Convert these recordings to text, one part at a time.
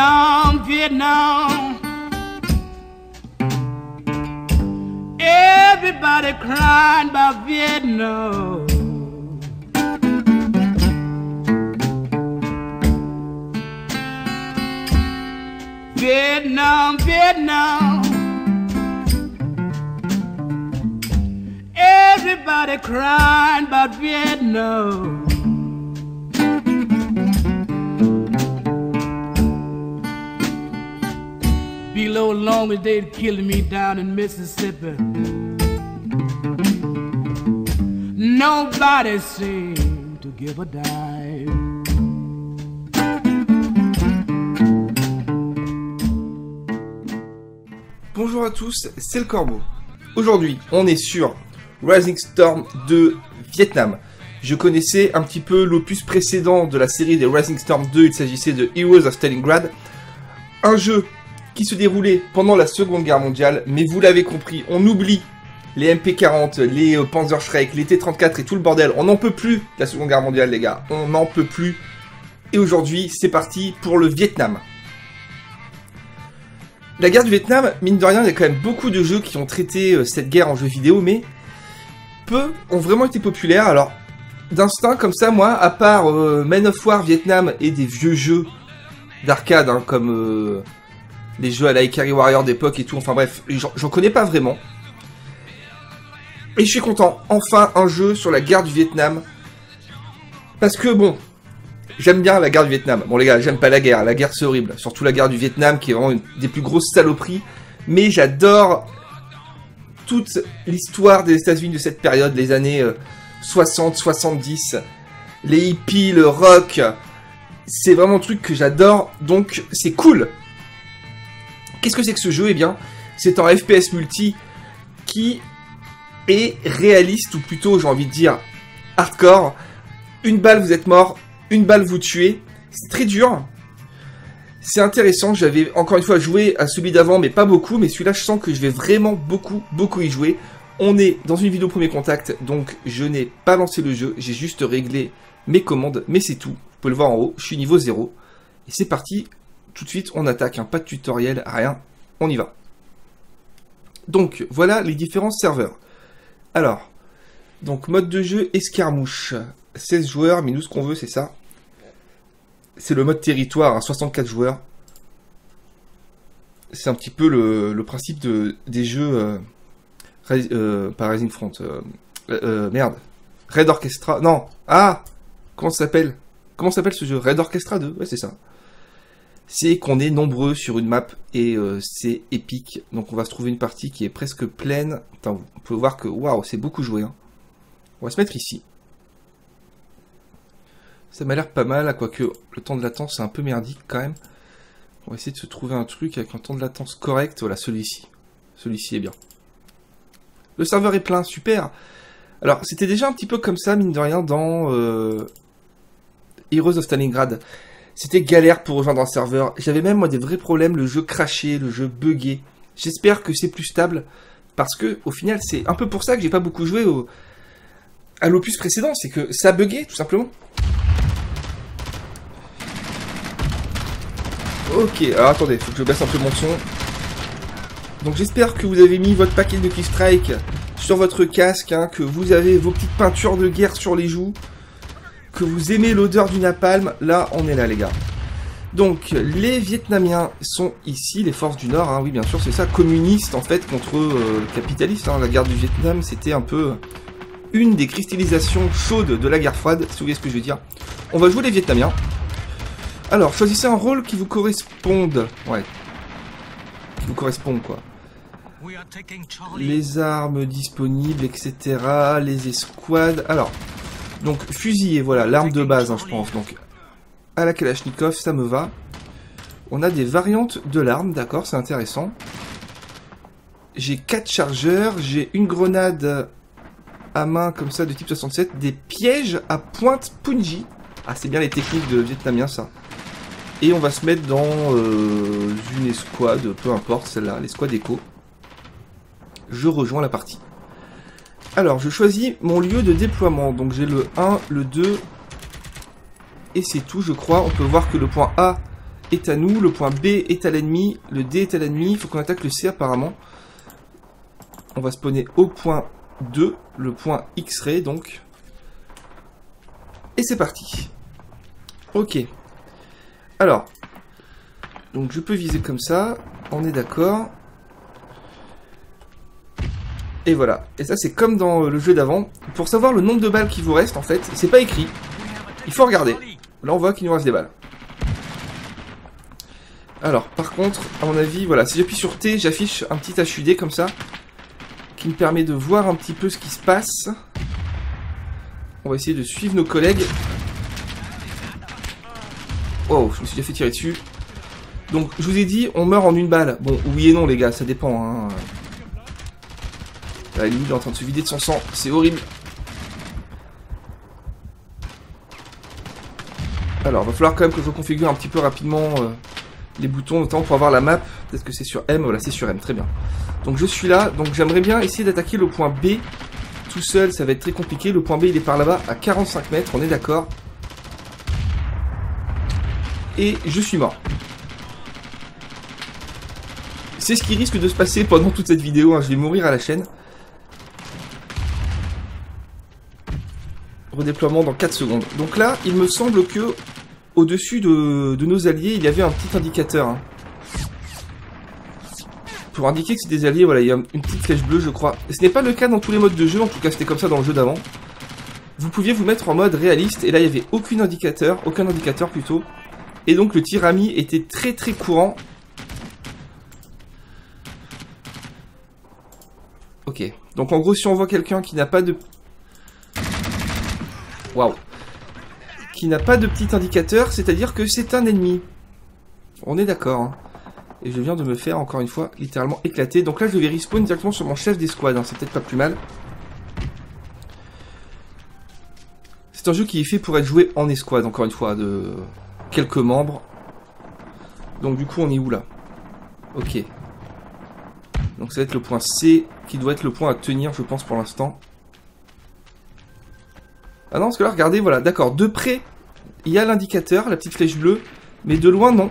Vietnam, Vietnam. Everybody crying about Vietnam. Vietnam, Vietnam. Everybody crying about Vietnam. Below long as they'd killed me down in Mississippi, nobody seemed to give a dime. Bonjour à tous, c'est le Corbeau. Aujourd'hui, on est sur Rising Storm 2 Vietnam. Je connaissais un petit peu l'opus précédent de la série des Rising Storm 2, il s'agissait de Heroes of Stalingrad. Un jeu qui se déroulait pendant la Seconde Guerre mondiale, mais vous l'avez compris, on oublie les MP40, les Panzerschreck, les T-34 et tout le bordel. On n'en peut plus de la Seconde Guerre mondiale, les gars. On n'en peut plus. Et aujourd'hui, c'est parti pour le Vietnam. La guerre du Vietnam, mine de rien, il y a quand même beaucoup de jeux qui ont traité cette guerre en jeu vidéo, mais peu ont vraiment été populaires. Alors, d'instinct comme ça, moi, à part Man of War Vietnam et des vieux jeux d'arcade, hein, comme les jeux à la Ikari Warrior d'époque et tout, enfin bref, j'en connais pas vraiment. Et je suis content, enfin un jeu sur la guerre du Vietnam. Parce que bon, j'aime bien la guerre du Vietnam. Bon les gars, j'aime pas la guerre c'est horrible. Surtout la guerre du Vietnam qui est vraiment une des plus grosses saloperies. Mais j'adore toute l'histoire des États-Unis de cette période, les années 60, 70. Les hippies, le rock. C'est vraiment un truc que j'adore, donc c'est cool. Qu'est-ce que c'est que ce jeu? Eh bien, c'est un FPS multi qui est réaliste, ou plutôt, j'ai envie de dire, hardcore. Une balle, vous êtes mort. Une balle, vous tuez. C'est très dur. C'est intéressant. J'avais, encore une fois, joué à celui d'avant, mais pas beaucoup. Mais celui-là, je sens que je vais vraiment beaucoup y jouer. On est dans une vidéo premier contact, donc je n'ai pas lancé le jeu. J'ai juste réglé mes commandes, mais c'est tout. Vous pouvez le voir en haut. Je suis niveau 0. Et c'est parti. Tout de suite, on attaque, hein. Pas de tutoriel, rien, on y va. Donc, voilà les différents serveurs. Alors, donc mode de jeu escarmouche, 16 joueurs, mais nous ce qu'on veut c'est ça. C'est le mode territoire, hein, 64 joueurs. C'est un petit peu le principe des jeux, pas Rising Front, merde, Red Orchestra, non, ah, comment ça s'appelle ce jeu? Red Orchestra 2, ouais c'est ça. C'est qu'on est nombreux sur une map et c'est épique. Donc on va se trouver une partie qui est presque pleine. Attends, on peut voir que waouh, c'est beaucoup joué. Hein. On va se mettre ici. Ça m'a l'air pas mal, quoique le temps de latence c'est un peu merdique quand même. On va essayer de se trouver un truc avec un temps de latence correct. Voilà, celui-ci. Celui-ci est bien. Le serveur est plein, super. Alors c'était déjà un petit peu comme ça, mine de rien, dans Heroes of Stalingrad. C'était galère pour rejoindre un serveur. J'avais même moi des vrais problèmes, le jeu crashait, le jeu buguait. J'espère que c'est plus stable, parce que au final c'est un peu pour ça que j'ai pas beaucoup joué à l'opus précédent, c'est que ça buguait tout simplement. Ok, alors attendez, faut que je baisse un peu mon son. Donc j'espère que vous avez mis votre paquet de Cliff Strike sur votre casque, hein, que vous avez vos petites peintures de guerre sur les joues. Que vous aimez l'odeur du napalm, là on est là les gars. Donc les Vietnamiens sont ici, les forces du Nord, hein, oui bien sûr c'est ça, communistes en fait contre capitalistes, hein. La guerre du Vietnam c'était un peu une des cristallisations chaudes de la guerre froide, si vous voyez ce que je veux dire. On va jouer les Vietnamiens. Alors choisissez un rôle qui vous corresponde, ouais, qui vous corresponde quoi. Les armes disponibles, etc., les escouades, alors... Donc, fusillé, voilà, l'arme de base, hein, je pense. Donc, à la Kalachnikov, ça me va. On a des variantes de l'arme, d'accord, c'est intéressant. J'ai 4 chargeurs, j'ai une grenade à main, comme ça, de type 67. Des pièges à pointe punji. Ah, c'est bien les techniques de vietnamiens, ça. Et on va se mettre dans une escouade, peu importe, celle-là, l'escouade écho. Je rejoins la partie. Alors, je choisis mon lieu de déploiement. Donc, j'ai le 1, le 2. Et c'est tout, je crois. On peut voir que le point A est à nous, le point B est à l'ennemi, le D est à l'ennemi, il faut qu'on attaque le C apparemment. On va spawner au point 2, le point X-ray donc. Et c'est parti. Ok. Alors, donc je peux viser comme ça, on est d'accord. Et voilà. Et ça c'est comme dans le jeu d'avant. Pour savoir le nombre de balles qui vous reste en fait, c'est pas écrit. Il faut regarder. Là on voit qu'il nous reste des balles. Alors par contre, à mon avis, voilà, si j'appuie sur T, j'affiche un petit HUD comme ça, qui me permet de voir un petit peu ce qui se passe. On va essayer de suivre nos collègues. Oh, je me suis déjà fait tirer dessus. Donc, je vous ai dit, on meurt en une balle. Bon, oui et non, les gars, ça dépend. Hein. Là, lui, il est en train de se vider de son sang. C'est horrible. Alors, va falloir quand même que je reconfigure un petit peu rapidement les boutons, notamment pour avoir la map. Peut-être que c'est sur M. Voilà, c'est sur M. Très bien. Donc, je suis là. Donc, j'aimerais bien essayer d'attaquer le point B. Tout seul, ça va être très compliqué. Le point B, il est par là-bas, à 45 mètres. On est d'accord. Et je suis mort. C'est ce qui risque de se passer pendant toute cette vidéo, hein. Je vais mourir à la chaîne. Redéploiement dans 4 secondes. Donc là, il me semble que au-dessus de nos alliés, il y avait un petit indicateur. Hein. Pour indiquer que c'est des alliés, voilà, il y a une petite flèche bleue, je crois. Et ce n'est pas le cas dans tous les modes de jeu, en tout cas c'était comme ça dans le jeu d'avant. Vous pouviez vous mettre en mode réaliste, et là il n'y avait aucun indicateur plutôt. Et donc le tir ami était très très courant. Ok, donc en gros si on voit quelqu'un qui n'a pas de... Waouh. Qui n'a pas de petit indicateur, c'est-à-dire que c'est un ennemi. On est d'accord. Hein. Et je viens de me faire encore une fois littéralement éclater. Donc là je vais respawn directement sur mon chef d'escouade, hein. C'est peut-être pas plus mal. C'est un jeu qui est fait pour être joué en escouade, encore une fois, de quelques membres. Donc du coup on est où là? Ok. Donc ça va être le point C qui doit être le point à tenir, je pense, pour l'instant. Ah non, parce que là, regardez, voilà, d'accord, de près, il y a l'indicateur, la petite flèche bleue, mais de loin, non.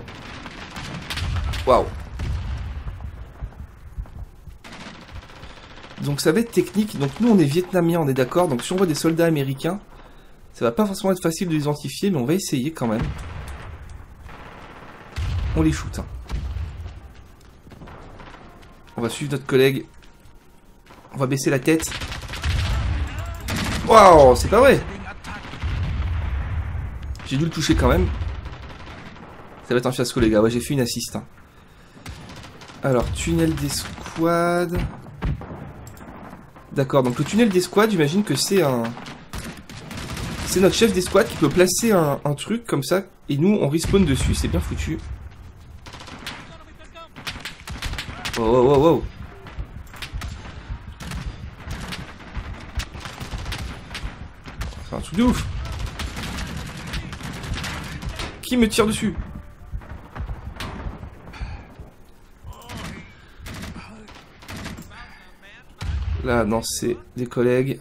Waouh. Donc ça va être technique, donc nous on est vietnamiens, on est d'accord, donc si on voit des soldats américains, ça va pas forcément être facile de les identifier, mais on va essayer quand même. On les shoot. Hein. On va suivre notre collègue. On va baisser la tête. Waouh, c'est pas vrai. J'ai dû le toucher quand même. Ça va être un fiasco les gars, ouais j'ai fait une assist. Hein. Alors, tunnel d'escouade. D'accord, donc le tunnel d'escouade, j'imagine que c'est un... C'est notre chef d'escouade qui peut placer un truc comme ça, et nous on respawn dessus, c'est bien foutu. Oh, oh, oh, oh. C'est un truc de ouf. Qui me tire dessus? Là, non, c'est des collègues.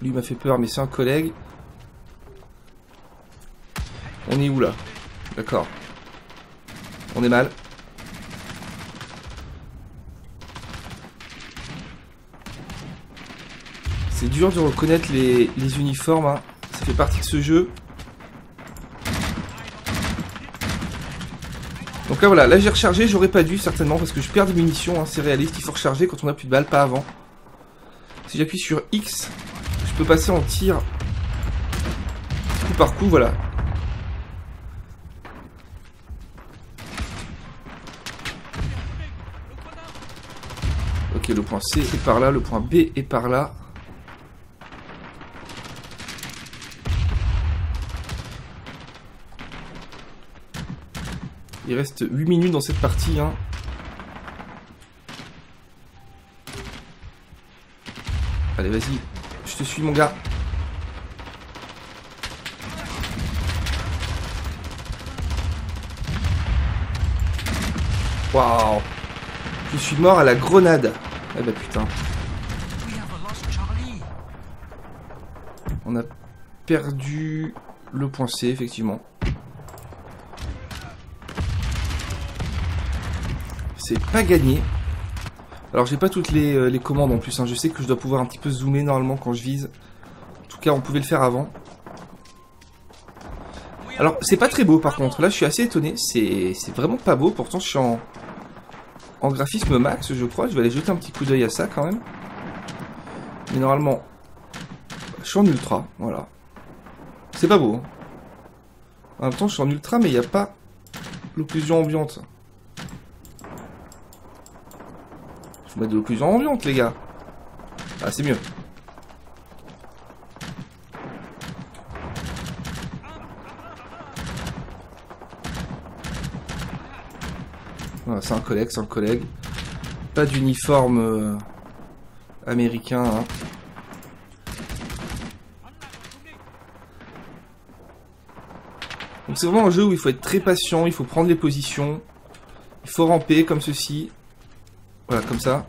Lui m'a fait peur, mais c'est un collègue. On est où là? D'accord. On est mal. C'est dur de reconnaître les uniformes, hein. Ça fait partie de ce jeu. Donc là voilà, là j'ai rechargé, j'aurais pas dû certainement parce que je perds des munitions, hein. C'est réaliste, il faut recharger quand on a plus de balles, pas avant. Si j'appuie sur X, je peux passer en tir coup par coup, voilà. Ok, le point C est par là, le point B est par là. Il reste 8 minutes dans cette partie, hein. Allez, vas-y. Je te suis, mon gars. Waouh. Je suis mort à la grenade. Eh bah putain. On a perdu le point C, effectivement. C'est pas gagné. Alors j'ai pas toutes les commandes en plus, hein. Je sais que je dois pouvoir un petit peu zoomer normalement quand je vise. En tout cas on pouvait le faire avant. Alors c'est pas très beau par contre, là je suis assez étonné. C'est vraiment pas beau, pourtant je suis en graphisme max je crois. Je vais aller jeter un petit coup d'œil à ça quand même. Mais normalement je suis en ultra, voilà. C'est pas beau, hein. En même temps je suis en ultra mais il n'y a pas l'occlusion ambiante. Faut mettre de l'occlusion ambiante, les gars. Ah, c'est mieux. Voilà, c'est un collègue, c'est un collègue. Pas d'uniforme américain, hein. Donc c'est vraiment un jeu où il faut être très patient, il faut prendre les positions. Il faut ramper comme ceci. Voilà, comme ça.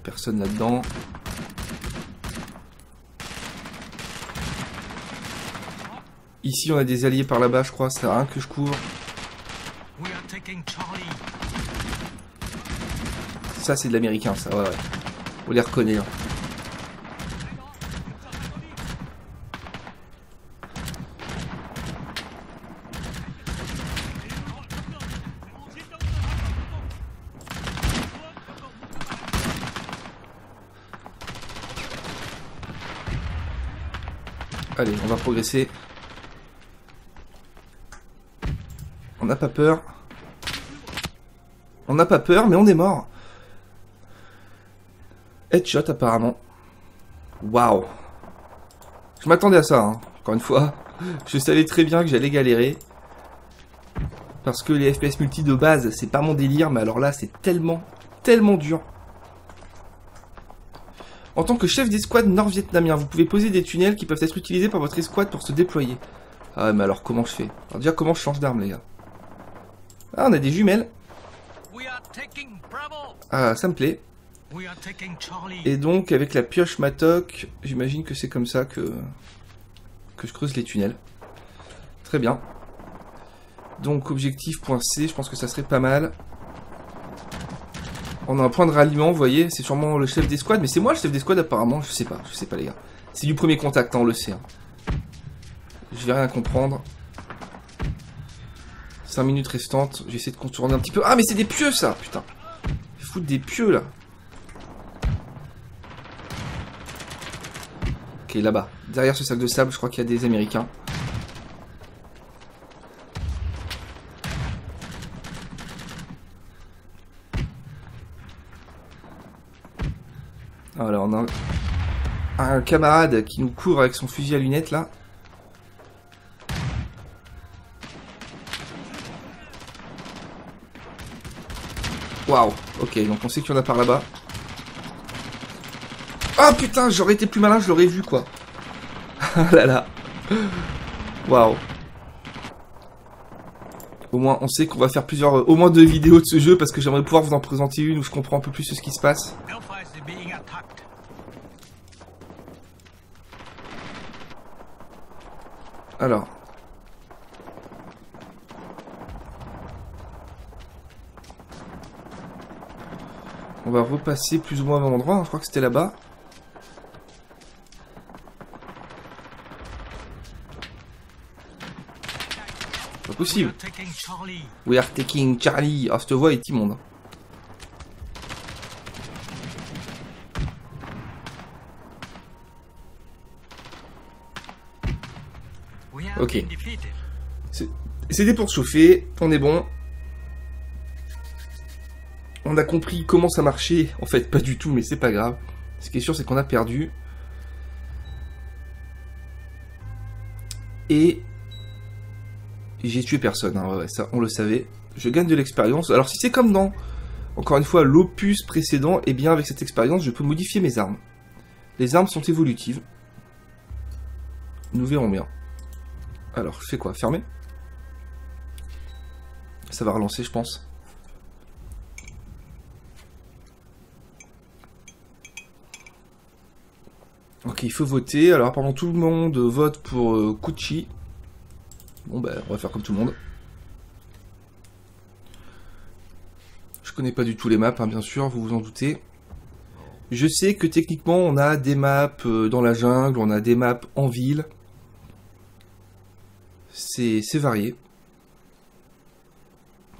Personne là-dedans. Ici, on a des alliés par là-bas, je crois. Ça sert à rien que je couvre. Ça, c'est de l'américain, ça. Ouais, ouais. On les reconnaît. Hein. Allez, on va progresser. On n'a pas peur. On n'a pas peur, mais on est mort. Headshot apparemment. Waouh. Je m'attendais à ça, hein. Encore une fois. Je savais très bien que j'allais galérer. Parce que les FPS multi de base, c'est pas mon délire, mais alors là, c'est tellement dur. En tant que chef d'escouade nord-vietnamien, vous pouvez poser des tunnels qui peuvent être utilisés par votre escouade pour se déployer. Ah ouais, mais alors comment je fais? Alors déjà, comment je change d'arme, les gars? Ah, on a des jumelles. Ah, ça me plaît. Et donc, avec la pioche Matok, j'imagine que c'est comme ça que je creuse les tunnels. Très bien. Donc, objectif point C, je pense que ça serait pas mal. On a un point de ralliement, vous voyez, c'est sûrement le chef d'escouade, mais c'est moi le chef d'escouade apparemment, je sais pas les gars. C'est du premier contact, hein, on le sait. Hein. Je vais rien comprendre. 5 minutes restantes, j'essaie de contourner un petit peu. Ah mais c'est des pieux ça, putain. Ils foutent des pieux là. Ok, là-bas, derrière ce sac de sable, je crois qu'il y a des Américains. Voilà, on a un camarade qui nous court avec son fusil à lunettes là. Waouh, ok, donc on sait qu'il y en a par là-bas. Oh putain, j'aurais été plus malin, je l'aurais vu quoi. Ah là là. Waouh. Au moins, on sait qu'on va faire au moins 2 vidéos de ce jeu parce que j'aimerais pouvoir vous en présenter une où je comprends un peu plus ce qui se passe. Alors. On va repasser plus ou moins au même endroit, hein. Je crois que c'était là-bas. Pas possible. We are taking Charlie. Ah, cette voix est immonde. Ok. C'était pour se chauffer, on est bon. On a compris comment ça marchait. En fait, pas du tout, mais c'est pas grave. Ce qui est sûr, c'est qu'on a perdu. Et j'ai tué personne, hein. Ouais, ça, on le savait. Je gagne de l'expérience. Alors, si c'est comme dans, encore une fois, l'opus précédent, eh bien, avec cette expérience, je peux modifier mes armes. Les armes sont évolutives. Nous verrons bien. Alors, je fais quoi? Fermer? Ça va relancer, je pense. Ok. Ok, il faut voter. Alors, pendant tout le monde vote pour Kuchi. Bon, ben, on va faire comme tout le monde. Je connais pas du tout les maps, hein, bien sûr, vous vous en doutez. Je sais que techniquement, on a des maps dans la jungle, on a des maps en ville. C'est varié.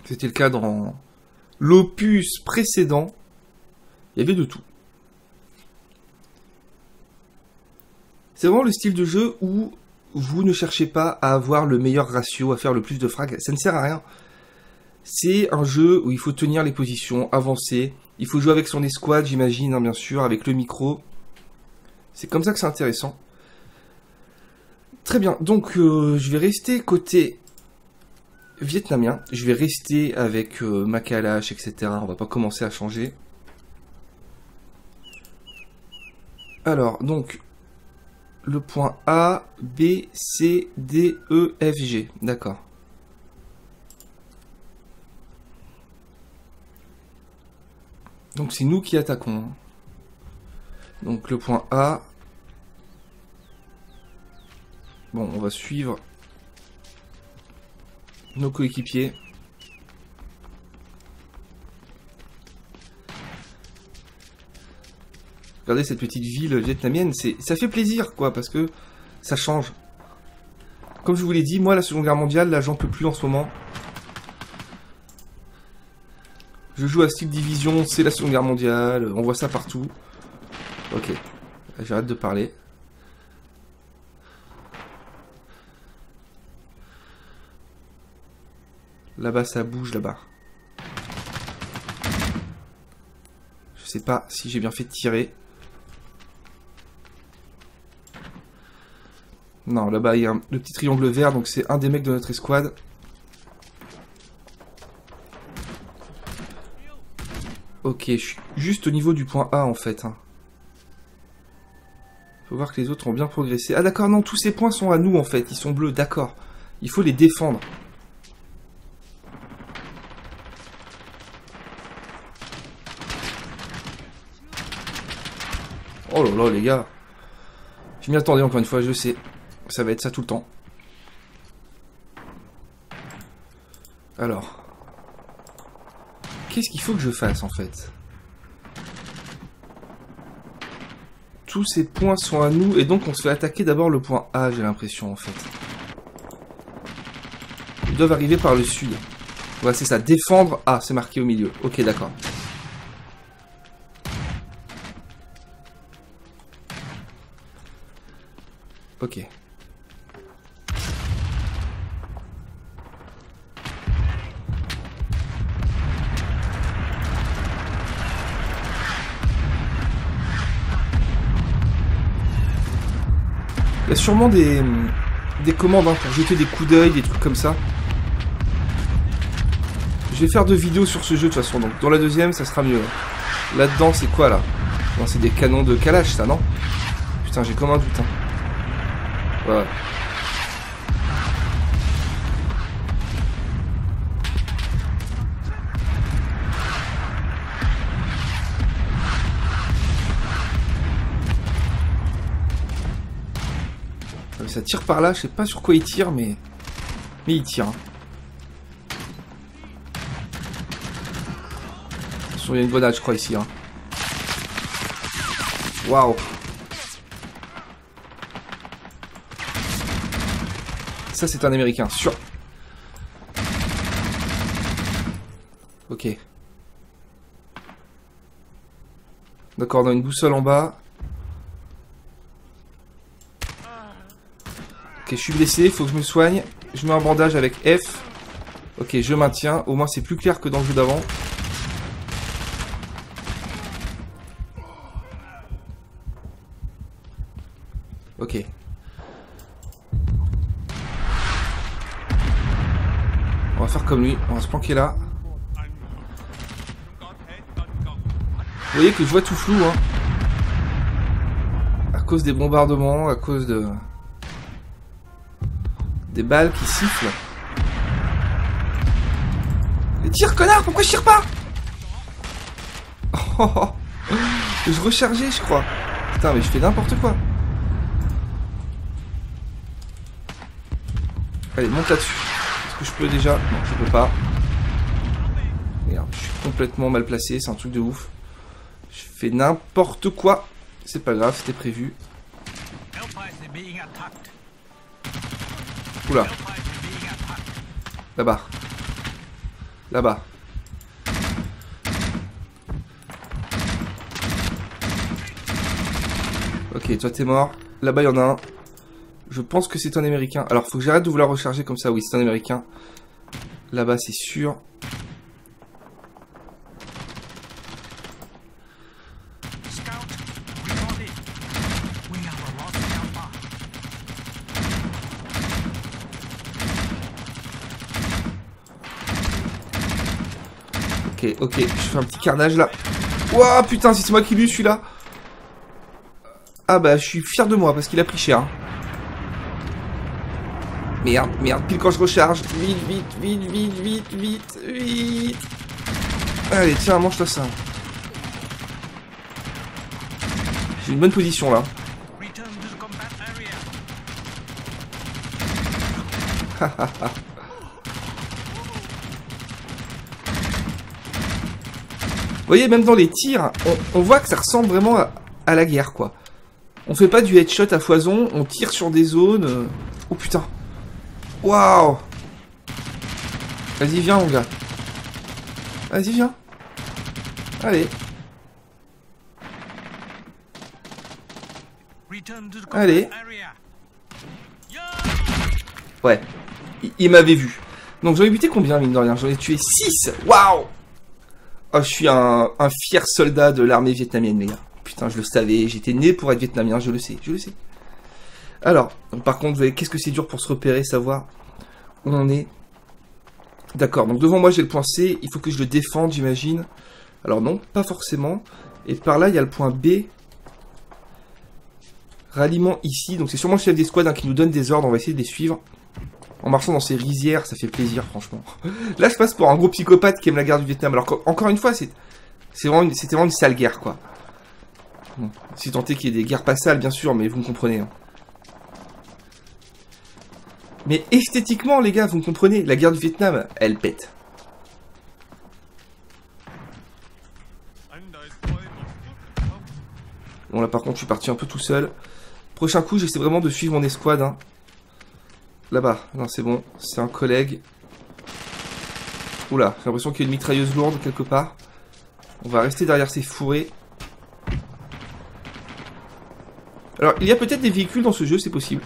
C'était le cas dans l'opus précédent. Il y avait de tout. C'est vraiment le style de jeu où vous ne cherchez pas à avoir le meilleur ratio, à faire le plus de frags. Ça ne sert à rien. C'est un jeu où il faut tenir les positions, avancer. Il faut jouer avec son escouade, j'imagine, hein, bien sûr, avec le micro. C'est comme ça que c'est intéressant. Très bien, donc je vais rester côté vietnamien. Je vais rester avec ma Kalash, etc. On va pas commencer à changer. Alors, donc, le point A, B, C, D, E, F, G. D'accord. Donc c'est nous qui attaquons. Donc le point A. Bon, on va suivre nos coéquipiers. Regardez cette petite ville vietnamienne, ça fait plaisir quoi, parce que ça change. Comme je vous l'ai dit, moi la Seconde Guerre mondiale, là j'en peux plus en ce moment. Je joue à style division, c'est la Seconde Guerre mondiale, on voit ça partout. Ok, j'arrête de parler. Là-bas, ça bouge, là-bas. Je sais pas si j'ai bien fait de tirer. Non, là-bas, il y a le petit triangle vert, donc c'est un des mecs de notre escouade. Ok, je suis juste au niveau du point A, en fait. Faut voir que les autres ont bien progressé. Ah d'accord, non, tous ces points sont à nous, en fait. Ils sont bleus, d'accord. Il faut les défendre. Oh là là, les gars. Je m'y attendais encore une fois, je sais. Ça va être ça tout le temps. Alors. Qu'est-ce qu'il faut que je fasse, en fait? Tous ces points sont à nous, et donc on se fait attaquer d'abord le point A, j'ai l'impression, en fait. Ils doivent arriver par le sud. Voilà, c'est ça. Défendre A, c'est marqué au milieu. Ok, d'accord. Ok. Il y a sûrement des commandes hein, pour jeter des coups d'œil, des trucs comme ça. Je vais faire 2 vidéos sur ce jeu de toute façon, donc dans la deuxième ça sera mieux. Là-dedans c'est quoi là? Non, c'est des canons de Kalash ça, non? Putain, j'ai comme un doute. Hein. Ouais. Ça tire par là, je sais pas sur quoi il tire, mais il tire. Hein. Il y a une grenade, je crois, ici. Hein. Waouh. Ça, c'est un Américain, sûr. Ok. D'accord, on a une boussole en bas. Ok, je suis blessé, faut que je me soigne. Je mets un bandage avec F. Ok, je maintiens. Au moins, c'est plus clair que dans le jeu d'avant. Ok. On va faire comme lui. On va se planquer là. Vous voyez que je vois tout flou, hein. À cause des bombardements, à cause de... des balles qui sifflent. Mais tire, connard, pourquoi je tire pas? Oh, je rechargeais, je crois. Putain, mais je fais n'importe quoi. Allez, monte là-dessus. Est-ce que je peux déjà? Non, je peux pas. Regarde, je suis complètement mal placé, c'est un truc de ouf. Je fais n'importe quoi. C'est pas grave, c'était prévu. Oula. Là-bas. Là-bas. Ok, toi t'es mort. Là-bas, il y en a un. Je pense que c'est un Américain. Alors, faut que j'arrête de vouloir recharger comme ça. Oui, c'est un Américain. Là-bas, c'est sûr. Ok, ok, je fais un petit carnage là. Ouah, putain, si c'est moi qui l'ai eu celui-là. Ah bah, je suis fier de moi parce qu'il a pris cher. Merde, merde, pile quand je recharge. Vite, vite, vite, vite, vite, vite, vite. Allez, tiens, mange-toi ça. J'ai une bonne position là. Hahaha. Vous voyez, même dans les tirs, on voit que ça ressemble vraiment à la guerre, quoi. On fait pas du headshot à foison, on tire sur des zones... Oh putain. Waouh. Vas-y, viens, mon gars. Vas-y, viens. Allez. Allez. Ouais. Il m'avait vu. Donc j'en ai buté combien, mine de rien? J'en ai tué 6. Waouh. Oh, je suis un fier soldat de l'armée vietnamienne, les gars. Putain, je le savais. J'étais né pour être vietnamien, je le sais, je le sais. Alors, donc, par contre, vous voyez, qu'est-ce que c'est dur pour se repérer, savoir où on est. D'accord, donc devant moi, j'ai le point C. Il faut que je le défende, j'imagine. Alors non, pas forcément. Et par là, il y a le point B. Ralliement ici. Donc c'est sûrement le chef d'escouade hein, qui nous donne des ordres. On va essayer de les suivre. En marchant dans ces rizières, ça fait plaisir, franchement. Là, je passe pour un gros psychopathe qui aime la guerre du Vietnam. Alors qu'encore une fois, c'était vraiment une sale guerre, quoi. Bon, si tant est qu'il y ait des guerres pas sales, bien sûr, mais vous me comprenez. Hein. Mais esthétiquement, les gars, vous me comprenez, la guerre du Vietnam, elle pète. Bon, là, par contre, je suis parti un peu tout seul. Prochain coup, j'essaie vraiment de suivre mon escouade, hein. Là-bas, non c'est bon, c'est un collègue. Oula, j'ai l'impression qu'il y a une mitrailleuse lourde quelque part. On va rester derrière ces fourrés. Alors, il y a peut-être des véhicules dans ce jeu, c'est possible.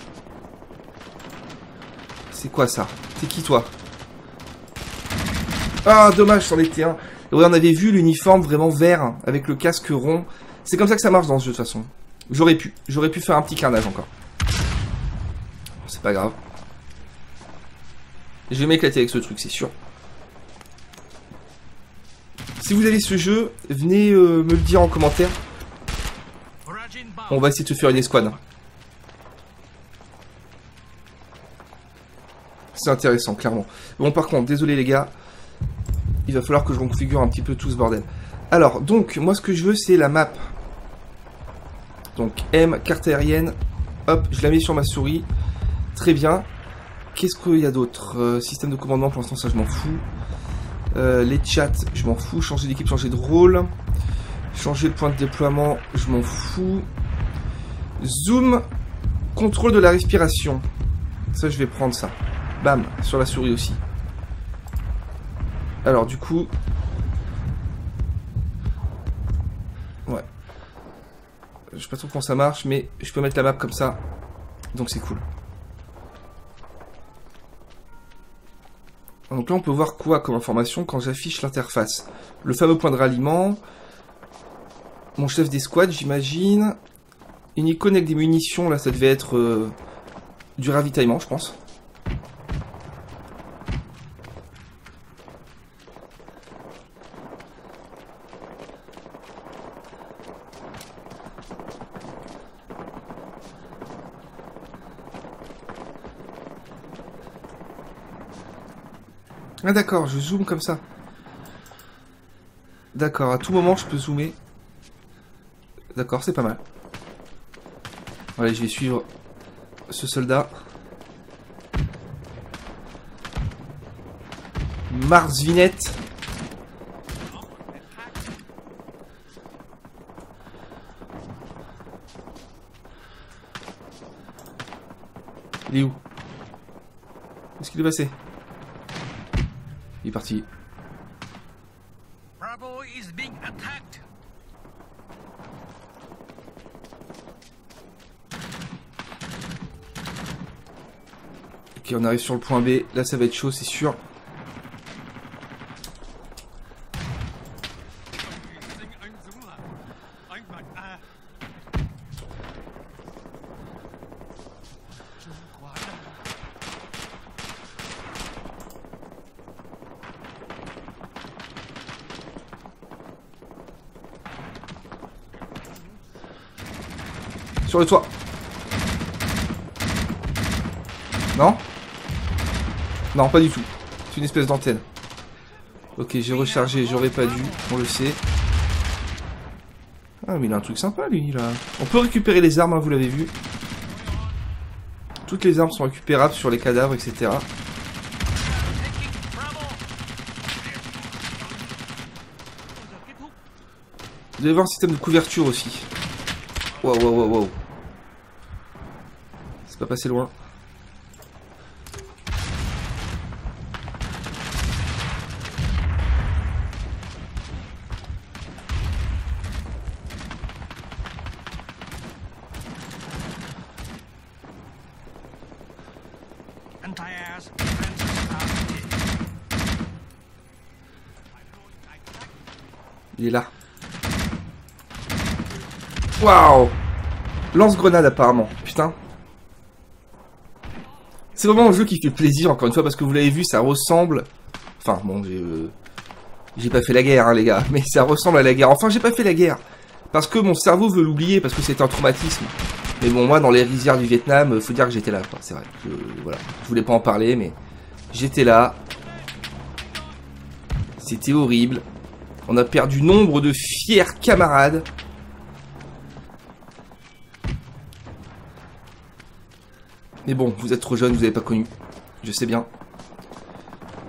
C'est quoi ça? C'est qui toi? Ah, dommage, c'en était un. Et ouais, on avait vu l'uniforme vraiment vert, avec le casque rond. C'est comme ça que ça marche dans ce jeu de toute façon. J'aurais pu faire un petit carnage encore. C'est pas grave. Je vais m'éclater avec ce truc, c'est sûr. Si vous avez ce jeu, venez me le dire en commentaire. On va essayer de se faire une escouade. C'est intéressant, clairement. Bon, par contre, désolé les gars. Il va falloir que je reconfigure un petit peu tout ce bordel. Alors, donc, moi ce que je veux, c'est la map. Donc, M, carte aérienne. Hop, je la mets sur ma souris. Très bien. Qu'est-ce qu'il y a d'autre? Système de commandement, pour l'instant, ça, je m'en fous. Les chats, je m'en fous. Changer d'équipe, changer de rôle. Changer le point de déploiement, je m'en fous. Zoom, contrôle de la respiration. Ça, je vais prendre ça. Bam, sur la souris aussi. Alors, du coup... Ouais. Je sais pas trop comment ça marche, mais je peux mettre la map comme ça. Donc, c'est cool. Donc là, on peut voir quoi comme information quand j'affiche l'interface? Le fameux point de ralliement. Mon chef d'escouade, j'imagine. Une icône avec des munitions, là, ça devait être du ravitaillement, je pense. Ah d'accord, je zoome comme ça. D'accord, à tout moment je peux zoomer. D'accord, c'est pas mal. Allez, je vais suivre ce soldat. Mars Vinette. Il est où? Où est-ce qu'il est passé? Il est parti. Bravo is being attacked. Ok, on arrive sur le point B. Là, ça va être chaud, c'est sûr. Sur le toit. Non? Non, pas du tout. C'est une espèce d'antenne. Ok, j'ai rechargé, j'aurais pas dû, on le sait. Ah, mais il a un truc sympa, lui, là. On peut récupérer les armes, hein, vous l'avez vu. Toutes les armes sont récupérables sur les cadavres, etc. Vous devez voir un système de couverture aussi. Wow, wow, wow, wow. C'est pas passé loin. Il est là. Waouh! Lance-grenade apparemment. Putain. C'est vraiment un jeu qui fait plaisir, encore une fois, parce que vous l'avez vu, ça ressemble... Enfin, bon, j'ai pas fait la guerre, hein, les gars, mais ça ressemble à la guerre. Enfin, j'ai pas fait la guerre, parce que mon cerveau veut l'oublier, parce que c'est un traumatisme. Mais bon, moi, dans les rizières du Vietnam, faut dire que j'étais là, quoi, c'est vrai. Voilà, je voulais pas en parler, mais j'étais là. C'était horrible. On a perdu nombre de fiers camarades. Mais bon, vous êtes trop jeune, vous n'avez pas connu. Je sais bien.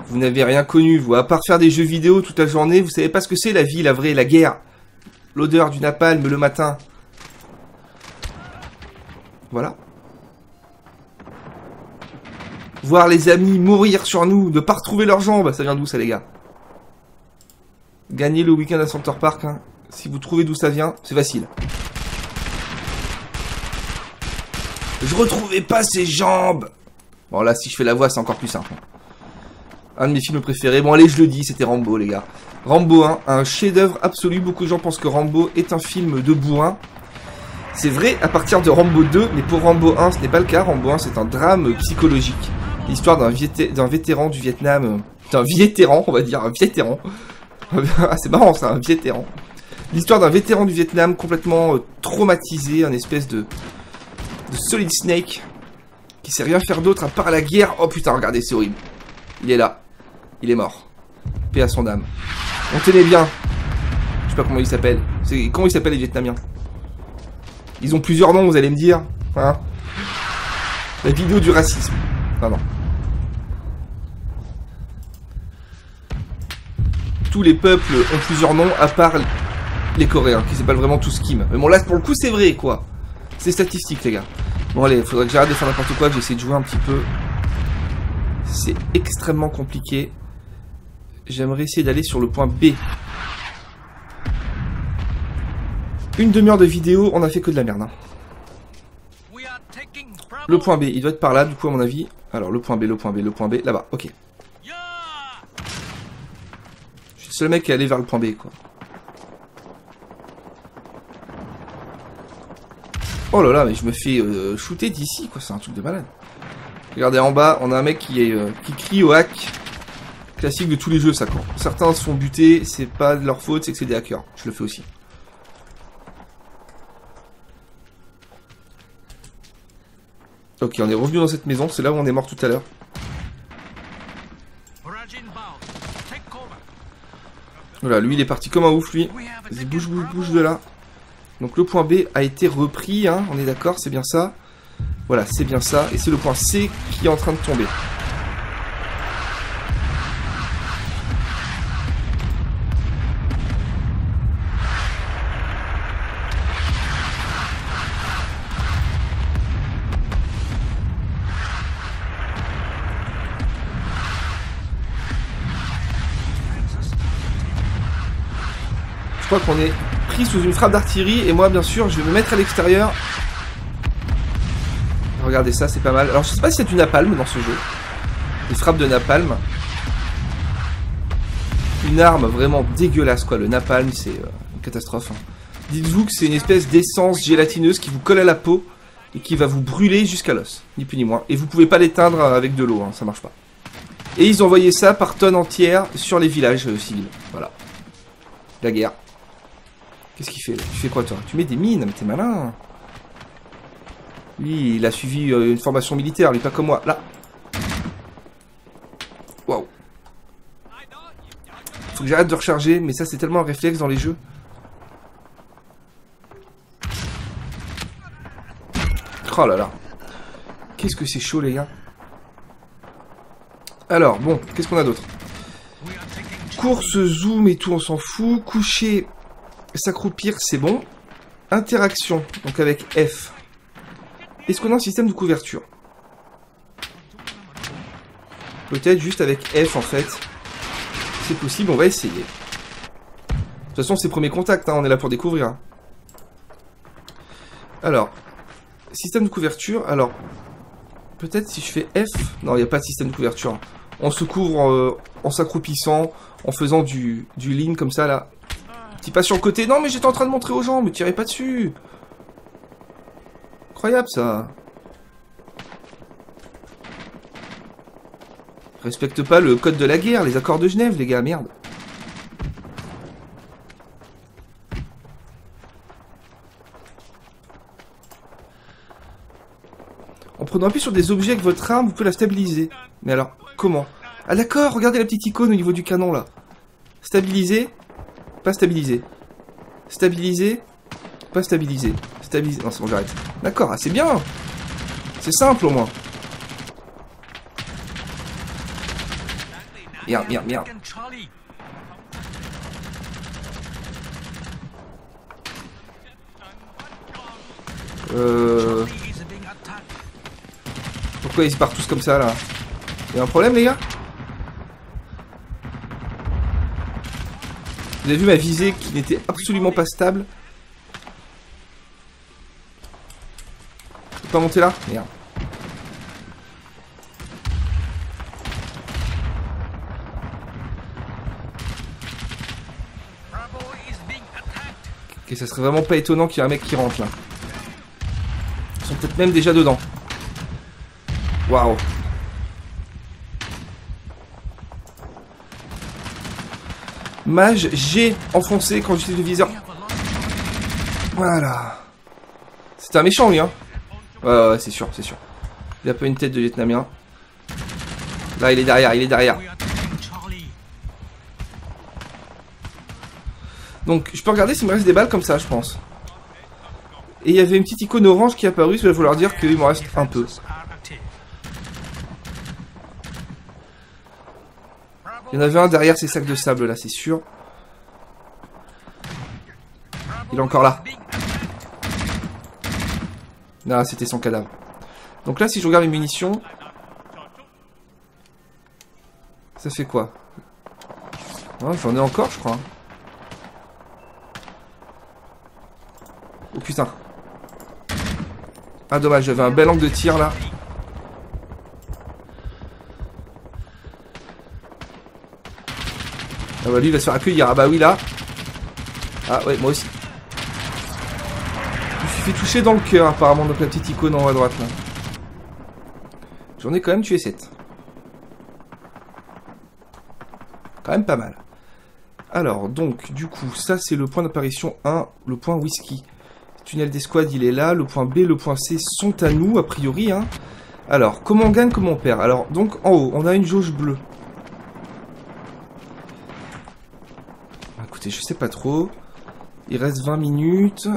Vous n'avez rien connu, vous. À part faire des jeux vidéo toute la journée, vous savez pas ce que c'est la vie, la vraie, la guerre. L'odeur du napalm le matin. Voilà. Voir les amis mourir sur nous, ne pas retrouver leurs jambes. Ça vient d'où ça, les gars? Gagner le week-end à Center Park, hein. Si vous trouvez d'où ça vient, c'est facile. Je retrouvais pas ses jambes. Bon là, si je fais la voix, c'est encore plus simple. Un de mes films préférés. Bon allez, je le dis, c'était Rambo, les gars. Rambo 1, un chef-d'œuvre absolu. Beaucoup de gens pensent que Rambo est un film de bourrin. C'est vrai à partir de Rambo 2, mais pour Rambo 1, ce n'est pas le cas. Rambo 1, c'est un drame psychologique. L'histoire d'un vétéran du Vietnam. D'un vétéran, on va dire, un vétéran. Ah, c'est marrant ça, un vétéran. L'histoire d'un vétéran du Vietnam complètement traumatisé, un espèce de Solid Snake qui sait rien faire d'autre à part la guerre. Oh putain, regardez, c'est horrible. Il est là. Il est mort. Paix à son âme. On tenait bien. Je sais pas comment il s'appelle. Comment ils s'appellent les Vietnamiens? Ils ont plusieurs noms, vous allez me dire. Hein? La vidéo du racisme. Non, non. Tous les peuples ont plusieurs noms à part les Coréens qui s'appellent vraiment tous Kim. Mais bon, là pour le coup, c'est vrai quoi. C'est statistique, les gars. Bon allez, faudrait que j'arrête de faire n'importe quoi, que j'essaie de jouer un petit peu. C'est extrêmement compliqué. J'aimerais essayer d'aller sur le point B. Une demi-heure de vidéo, on a fait que de la merde. Hein. Le point B, il doit être par là, du coup, à mon avis. Alors, le point B, le point B, le point B, là-bas, ok. Je suis le seul mec à aller vers le point B, quoi. Oh là là, mais je me fais shooter d'ici, quoi, c'est un truc de malade. Regardez en bas, on a un mec qui crie au hack. Classique de tous les jeux, ça, quoi. Certains se font buter, c'est pas de leur faute, c'est que c'est des hackers. Je le fais aussi. Ok, on est revenu dans cette maison, c'est là où on est mort tout à l'heure. Voilà, lui il est parti comme un ouf, lui. Vas-y, bouge, bouge, bouge de là. Donc le point B a été repris, hein, on est d'accord, c'est bien ça. Voilà, c'est bien ça. Et c'est le point C qui est en train de tomber. Je crois qu'on est pris sous une frappe d'artillerie. Et moi, bien sûr, je vais me mettre à l'extérieur. Regardez ça, c'est pas mal. Alors, je sais pas s'il y a du napalm dans ce jeu. Des frappes de napalm. Une arme vraiment dégueulasse, quoi. Le napalm, c'est une catastrophe. Hein. Dites-vous que c'est une espèce d'essence gélatineuse qui vous colle à la peau et qui va vous brûler jusqu'à l'os. Ni plus ni moins. Et vous pouvez pas l'éteindre avec de l'eau, hein. Ça marche pas. Et ils envoyaient ça par tonnes entières sur les villages civils. Voilà. La guerre. Qu'est-ce qu'il fait là? Tu fais quoi, toi? Tu mets des mines, mais t'es malin. Lui, il a suivi une formation militaire, lui, pas comme moi. Là. Waouh. Faut que j'arrête de recharger, mais ça, c'est tellement un réflexe dans les jeux. Oh là là. Qu'est-ce que c'est chaud, les gars. Alors, bon, qu'est-ce qu'on a d'autre? Course, zoom et tout, on s'en fout. Coucher, s'accroupir, c'est bon. Interaction, donc avec F. Est-ce qu'on a un système de couverture? Peut-être juste avec F, en fait. C'est possible, on va essayer. De toute façon, c'est premier contact, hein, on est là pour découvrir. Hein. Alors, système de couverture, alors... Peut-être si je fais F... Non, il n'y a pas de système de couverture. On se couvre en s'accroupissant, en faisant du lean comme ça, là. Petit pas sur le côté. Non, mais j'étais en train de montrer aux gens, mais tirez pas dessus. Incroyable, ça. Respecte pas le code de la guerre, les accords de Genève, les gars, merde. En prenant appui sur des objets avec votre arme, vous pouvez la stabiliser. Mais alors, comment? Ah d'accord, regardez la petite icône au niveau du canon, là. Stabiliser, pas stabiliser. Stabiliser, pas stabiliser. Stabiliser... Non, c'est bon, j'arrête. D'accord, ah, c'est bien. C'est simple, au moins. Merde, merde, merde. Pourquoi ils partent tous comme ça, là? Y'a un problème, les gars? Vous avez vu ma visée qui n'était absolument pas stable? Je peux pas monter là? Merde. Ok, ça serait vraiment pas étonnant qu'il y ait un mec qui rentre là. Ils sont peut-être même déjà dedans. Waouh. Mage, j'ai enfoncé quand j'utilise le viseur. Voilà. C'était un méchant lui, hein. Ouais, c'est sûr, c'est sûr. Il a pas une tête de vietnamien. Là, il est derrière, il est derrière. Donc, je peux regarder s'il me reste des balles comme ça, je pense. Et il y avait une petite icône orange qui est apparue, ça veut vouloir dire qu'il m'en reste un peu. Il y en avait un derrière ces sacs de sable là, c'est sûr. Il est encore là. Non, c'était son cadavre. Donc là, si je regarde les munitions... Ça fait quoi? Ouais, j'en ai encore, je crois. Oh putain. Ah dommage, j'avais un bel angle de tir là. Ah bah lui il va se faire accueillir. Ah bah oui là. Ah ouais, moi aussi. Je me suis fait toucher dans le cœur apparemment, donc la petite icône en haut à droite là. J'en ai quand même tué 7. Quand même pas mal. Alors donc du coup ça c'est le point d'apparition 1, le point whisky. Tunnel d'escouade il est là, le point B, le point C sont à nous a priori hein. Alors comment on gagne, comment on perd? Alors donc en haut on a une jauge bleue. Écoutez je sais pas trop. Il reste 20 minutes.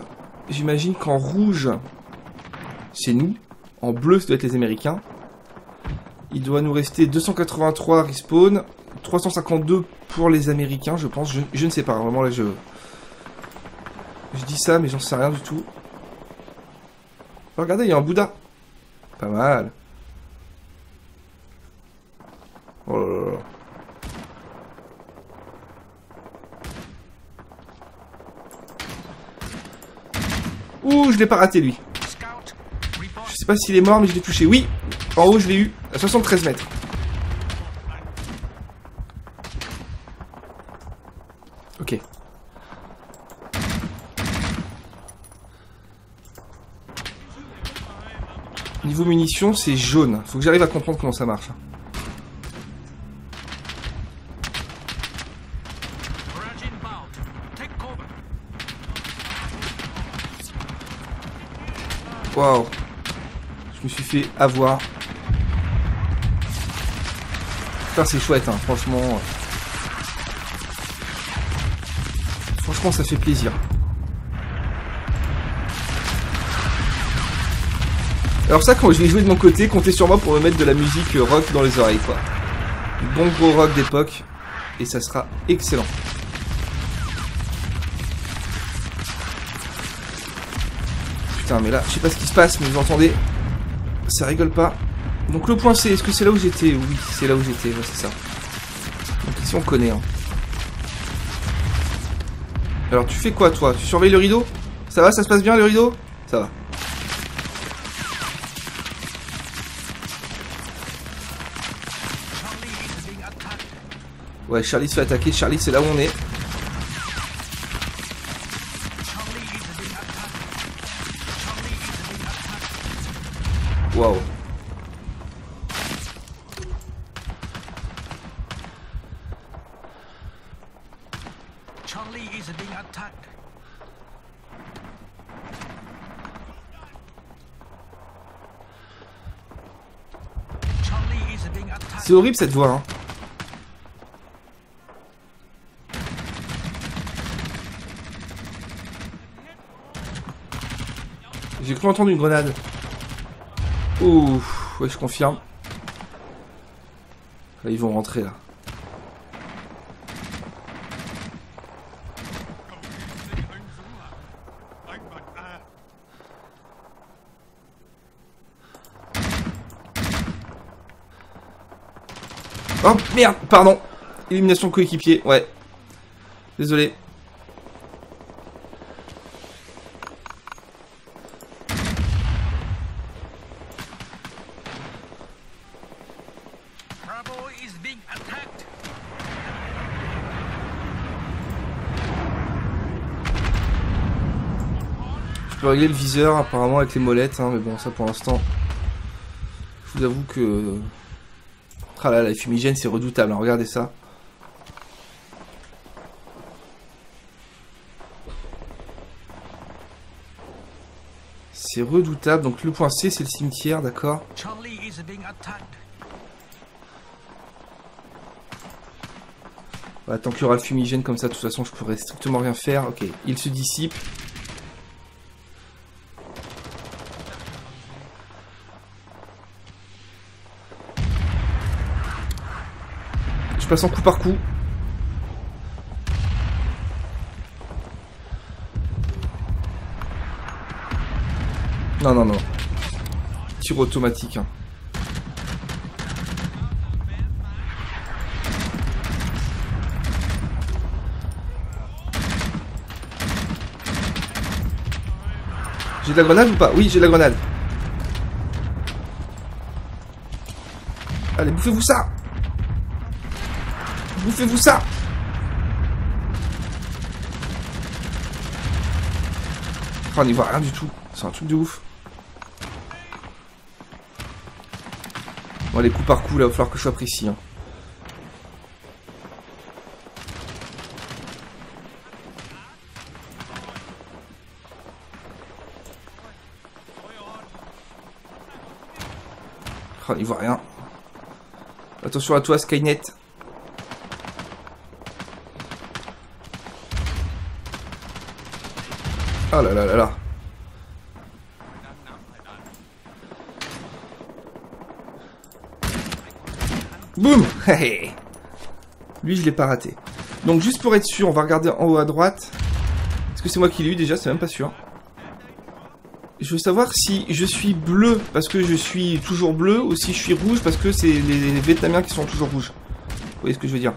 J'imagine qu'en rouge c'est nous. En bleu ça doit être les Américains. Il doit nous rester 283 respawn. 352 pour les Américains je pense. Je ne sais pas vraiment là je dis ça, mais j'en sais rien du tout. Oh, regardez, il y a un Bouddha. Pas mal. Oh là là. Ouh, je l'ai pas raté lui. Scout, report. Je sais pas s'il est mort, mais je l'ai touché. Oui, en haut, je l'ai eu. À 73 mètres. Ok. Niveau munitions, c'est jaune. Faut que j'arrive à comprendre comment ça marche. Barrage inbound. Take cover. Waouh. Je me suis fait avoir. Putain, c'est chouette, hein, franchement. Franchement, ça fait plaisir. Alors ça, quand je vais jouer de mon côté, comptez sur moi pour me mettre de la musique rock dans les oreilles, quoi. Du bon gros rock d'époque. Et ça sera excellent. Putain, mais là, je sais pas ce qui se passe, mais vous entendez? Ça rigole pas. Donc le point C, est-ce que c'est là où j'étais? Oui, c'est là où j'étais, ouais, c'est ça. Donc ici, on connaît, hein. Alors, tu fais quoi, toi? Tu surveilles le rideau? Ça va, ça se passe bien, le rideau? Ça va. Charlie is being attacked. Ouais, Charlie se fait attaquer. Charlie, c'est là où on est. Charlie is being attacked. Charlie is being attacked. Waouh. Charlie is being attacked. Charlie is being attacked. C'est horrible cette voix, hein. J'ai cru entendre une grenade. Ouh, ouais, je confirme. Là, ils vont rentrer, là. Oh merde, pardon. Élimination de coéquipier, ouais. Désolé. Bravo is being attacked. Je peux régler le viseur apparemment avec les molettes, hein, mais bon, ça pour l'instant. Je vous avoue que. Ah là, la fumigène, c'est redoutable, hein, regardez ça. C'est redoutable, donc le point C, c'est le cimetière, d'accord. Charlie is being attacked. Voilà, tant qu'il y aura le fumigène comme ça, de toute façon, je pourrais strictement rien faire. Ok, il se dissipe. Je passe en coup par coup. Non, non, non. Tir automatique. Hein. J'ai de la grenade ou pas? Oui, j'ai de la grenade. Allez, bouffez-vous ça! Bouffez-vous ça! Oh, on n'y voit rien du tout. C'est un truc de ouf. Bon, les coups par coup, là, il va falloir que je sois précis. Hein. Oh, on n'y voit rien. Attention à toi, Skynet. Oh là là là là. Boum. Lui, je l'ai pas raté. Donc, juste pour être sûr, on va regarder en haut à droite. Est-ce que c'est moi qui l'ai eu déjà? C'est même pas sûr. Je veux savoir si je suis bleu parce que je suis toujours bleu ou si je suis rouge parce que c'est les Vietnamiens qui sont toujours rouges. Vous voyez ce que je veux dire?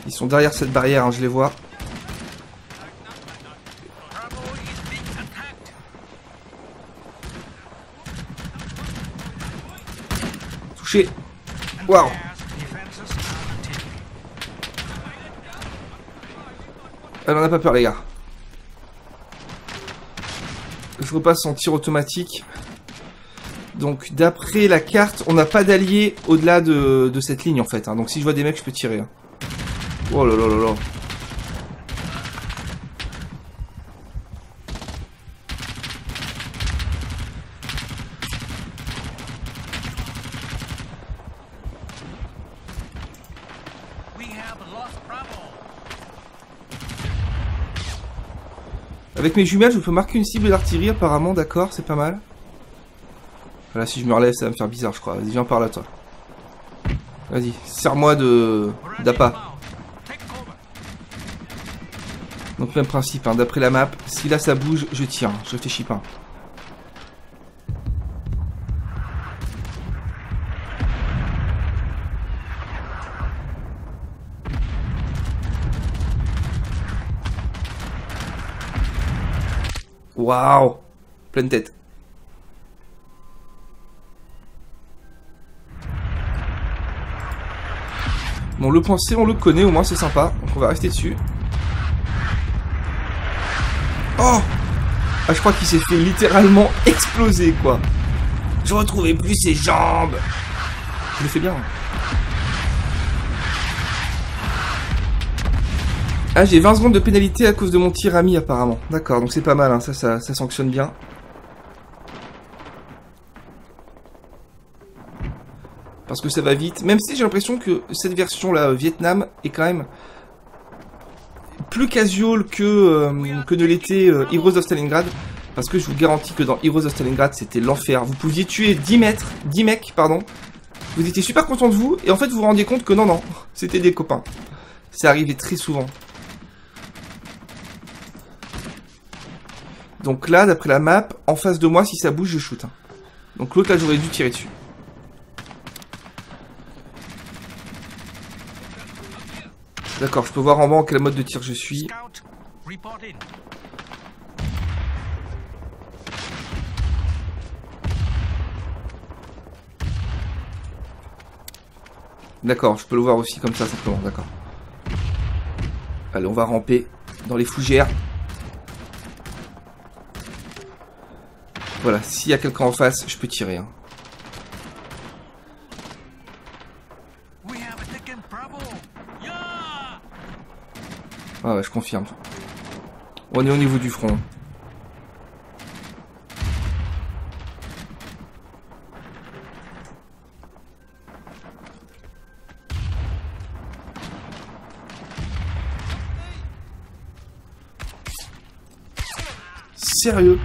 Ils sont derrière cette barrière, hein, je les vois. Bravo is being attacked. Touché. Waouh. Defenses are active. Elle en a pas peur, les gars. Je repasse en tir automatique. Donc, d'après la carte, on n'a pas d'alliés au-delà de cette ligne, en fait. Hein. Donc, si je vois des mecs, je peux tirer. Hein. Oh là là là là. We have lost Bravo. Avec mes jumelles, je peux marquer une cible d'artillerie, apparemment. D'accord, c'est pas mal. Voilà, si je me relève, ça va me faire bizarre, je crois. Vas-y, viens par là, toi. Vas-y, serre-moi d'appât. Take cover. Donc, même principe, hein, d'après la map. Si là, ça bouge, je tire. Je réfléchis pas. Waouh! Pleine tête. Bon, le point C, on le connaît, au moins c'est sympa. Donc on va rester dessus. Oh! Ah, je crois qu'il s'est fait littéralement exploser, quoi. Je retrouvais plus ses jambes. Je le fais bien. Ah, j'ai 20 secondes de pénalité à cause de mon tir ami, apparemment. D'accord, donc c'est pas mal, hein. Ça sanctionne bien. Parce que ça va vite. Même si j'ai l'impression que cette version-là, Vietnam, est quand même plus casual que ne l'était Heroes of Stalingrad. Parce que je vous garantis que dans Heroes of Stalingrad, c'était l'enfer. Vous pouviez tuer 10 mecs, pardon. Vous étiez super content de vous, et en fait vous vous rendiez compte que non, c'était des copains. Ça arrivait très souvent. Donc là, d'après la map, en face de moi, si ça bouge, je shoot. Hein. Donc l'autre, là, j'aurais dû tirer dessus. D'accord, je peux voir en bas en quel mode de tir je suis. Scout, report in. D'accord, je peux le voir aussi comme ça, simplement, d'accord. Allez, on va ramper dans les fougères. Voilà, s'il y a quelqu'un en face, je peux tirer. Hein. We have taken Bravo. Yeah! Ah ouais, je confirme. On est au niveau du front. Sérieux?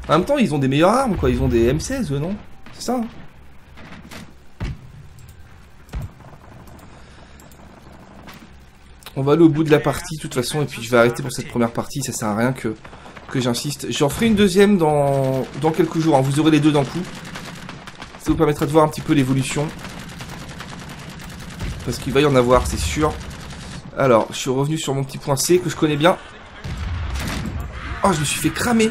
En même temps, ils ont des meilleures armes, quoi. Ils ont des M16, non? C'est ça, hein? On va aller au bout de la partie, de toute façon, et puis je vais arrêter pour cette première partie. Ça sert à rien que j'insiste. J'en ferai une deuxième dans quelques jours. Hein. Vous aurez les deux d'un coup. Ça vous permettra de voir un petit peu l'évolution. Parce qu'il va y en avoir, c'est sûr. Alors, je suis revenu sur mon petit point C, que je connais bien. Oh, je me suis fait cramer.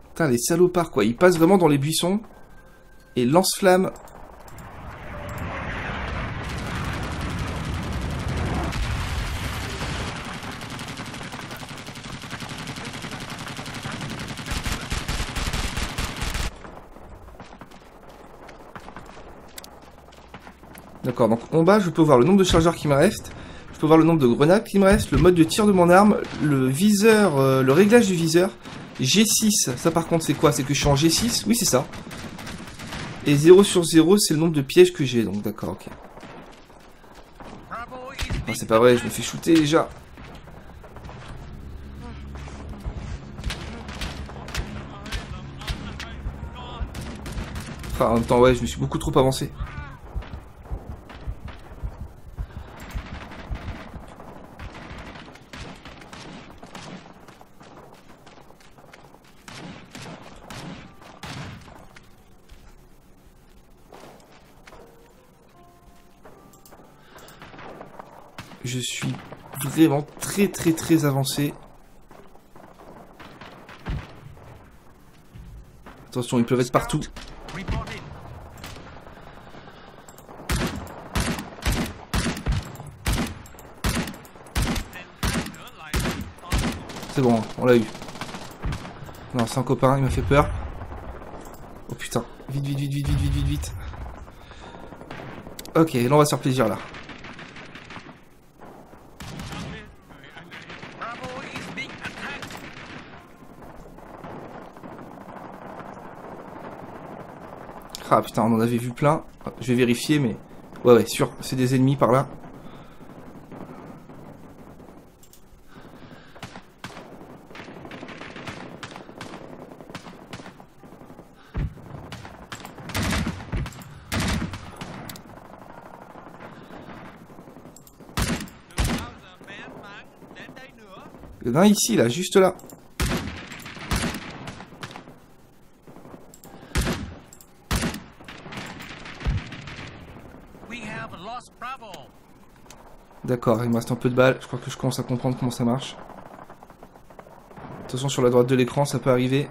Putain, les salopards, quoi. Ils passent vraiment dans les buissons. Et lance-flamme. D'accord, donc en bas, je peux voir le nombre de chargeurs qui me reste. Je peux voir le nombre de grenades qui me reste, le mode de tir de mon arme, le viseur, le réglage du viseur. G6, ça par contre c'est quoi? C'est que je suis en G6? Oui, c'est ça. Et 0 sur 0, c'est le nombre de pièges que j'ai, donc d'accord, ok. Bravo is Ah, being c'est pas vrai, je me fais shooter déjà. Enfin, en même temps, ouais, je me suis beaucoup trop avancé. Je suis vraiment très avancé. Attention, ils peuvent être partout. Report in. C'est bon, on l'a eu. Non, c'est un copain, il m'a fait peur. Oh putain, vite. Ok, là on va se faire plaisir là. Bravo is being attacked. Ah putain, on en avait vu plein. Je vais vérifier, mais... Ouais, sûr, c'est des ennemis par là. Il y en a un ici, là, juste là. We have lost Bravo. D'accord, il me reste un peu de balles. Je crois que je commence à comprendre comment ça marche. Attention, sur la droite de l'écran, ça peut arriver.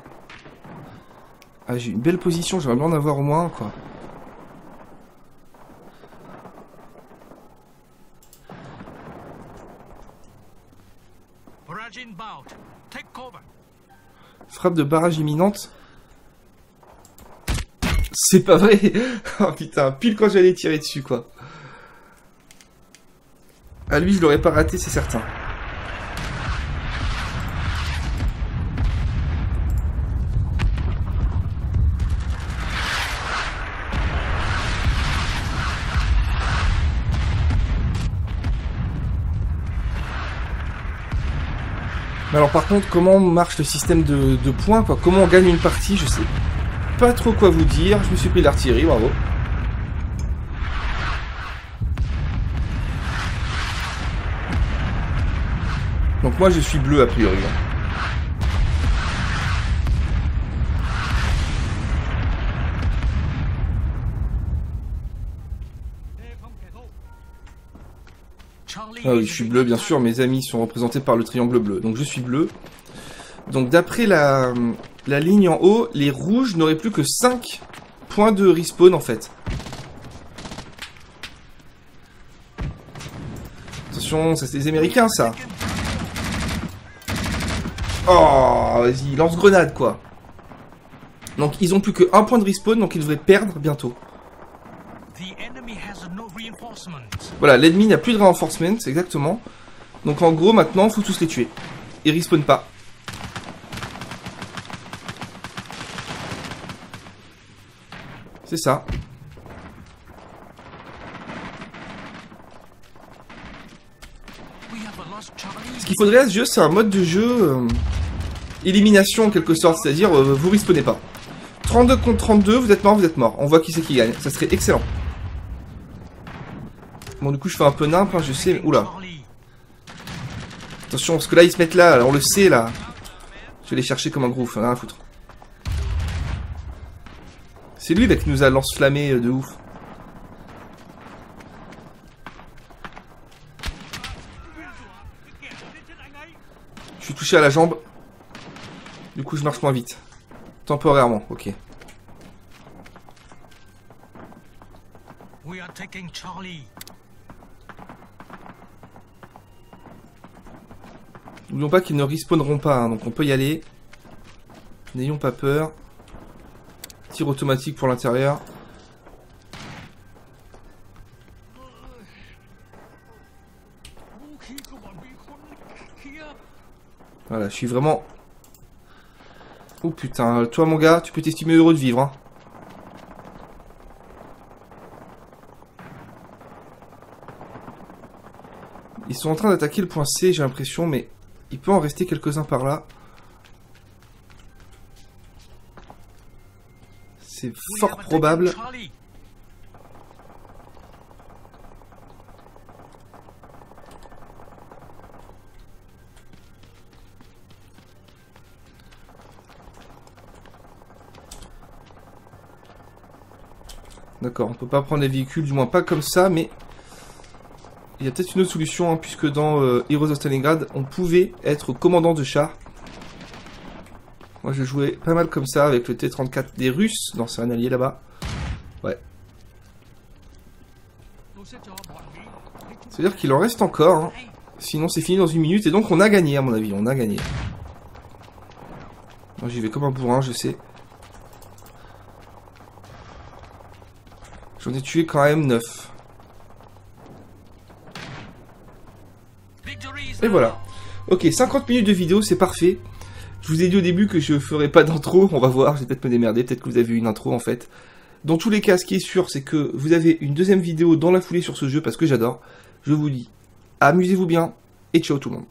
Ah, j'ai une belle position, j'aimerais bien en avoir au moins, quoi. Barrage inbound. Take cover. Frappe de barrage imminente. C'est pas vrai. Oh putain, pile quand j'allais tirer dessus, quoi. Ah, lui, je l'aurais pas raté, c'est certain. Mais alors par contre, comment marche le système de points, quoi? Comment on gagne une partie? Je sais pas trop quoi vous dire. Je me suis pris l'artillerie, bravo. Donc moi je suis bleu a priori. Ah oui, je suis bleu bien sûr, mes amis sont représentés par le triangle bleu, donc je suis bleu. Donc d'après la ligne en haut, les rouges n'auraient plus que 5 points de respawn en fait. Attention, ça c'est les Américains ça. Oh, vas-y, lance-grenade quoi. Donc ils ont plus que 1 point de respawn, donc ils devraient perdre bientôt. Voilà, l'ennemi n'a plus de reinforcement, exactement. Donc en gros, maintenant, faut tous les tuer. Ils respawnent pas. C'est ça. Ce qu'il faudrait à ce jeu, c'est un mode de jeu élimination en quelque sorte, c'est-à-dire vous respawnez pas. 32 contre 32, vous êtes mort. On voit qui c'est qui gagne. Ça serait excellent. Bon, du coup, je fais un peu nimp, hein, je sais. Oula. Attention, parce que là, ils se mettent là, on le sait, là. Je vais les chercher comme un gros, rien à foutre. C'est lui, là, qui nous a lance-flammé de ouf. Je suis touché à la jambe. Du coup, je marche moins vite. Temporairement, ok. We are taking Charlie. N'oublions pas qu'ils ne respawneront pas, hein, donc on peut y aller. N'ayons pas peur. Tir automatique pour l'intérieur. Voilà, je suis vraiment... Oh putain, toi mon gars, tu peux t'estimer heureux de vivre, hein. Ils sont en train d'attaquer le point C, j'ai l'impression, mais il peut en rester quelques-uns par là. C'est fort probable. D'accord, on peut pas prendre les véhicules, du moins pas comme ça, mais... il y a peut-être une autre solution, hein, puisque dans Heroes of Stalingrad, on pouvait être commandant de char. Moi, je jouais pas mal comme ça avec le T-34 des Russes. Non, c'est un allié là-bas. Ouais. C'est-à-dire qu'il en reste encore. Hein. Sinon, c'est fini dans 1 minute. Et donc, on a gagné, à mon avis. On a gagné. Moi, j'y vais comme un bourrin, je sais. J'en ai tué quand même 9. Et voilà. Ok, 50 minutes de vidéo, c'est parfait. Je vous ai dit au début que je ferais pas d'intro. On va voir, je vais peut-être me démerder. Peut-être que vous avez eu une intro, en fait. Dans tous les cas, ce qui est sûr, c'est que vous avez une deuxième vidéo dans la foulée sur ce jeu, parce que j'adore. Je vous dis, amusez-vous bien, et ciao tout le monde.